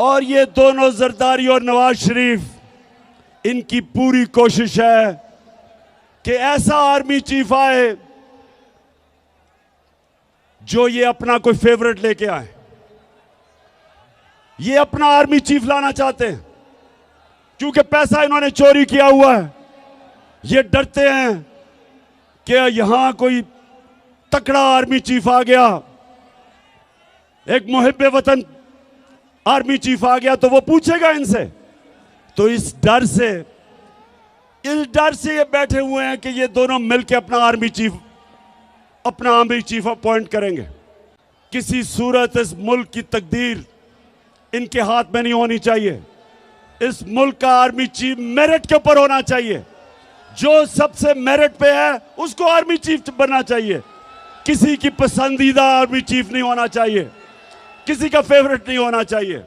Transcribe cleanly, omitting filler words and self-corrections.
और ये दोनों जरदारी और नवाज शरीफ, इनकी पूरी कोशिश है कि ऐसा आर्मी चीफ आए जो ये अपना कोई फेवरेट लेके आए। ये अपना आर्मी चीफ लाना चाहते हैं क्योंकि पैसा इन्होंने चोरी किया हुआ है। ये डरते हैं कि यहां कोई तकड़ा आर्मी चीफ आ गया, एक मुहिब्बे वतन आर्मी चीफ आ गया तो वो पूछेगा इनसे। तो इस डर से ये बैठे हुए हैं कि ये दोनों मिलकर अपना आर्मी चीफ अपॉइंट करेंगे। किसी सूरत इस मुल्क की तकदीर इनके हाथ में नहीं होनी चाहिए। इस मुल्क का आर्मी चीफ मेरिट के ऊपर होना चाहिए। जो सबसे मेरिट पे है उसको आर्मी चीफ बनना चाहिए। किसी की पसंदीदा आर्मी चीफ नहीं होना चाहिए, किसी का फेवरेट नहीं होना चाहिए।